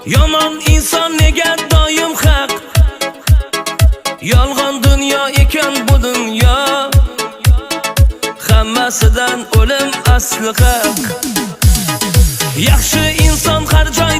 Yomon inson nega doim haq? Yolg'on dunyo ekan bu dunyo, hammasidan o'lim asli haq. Yaxshi inson har joy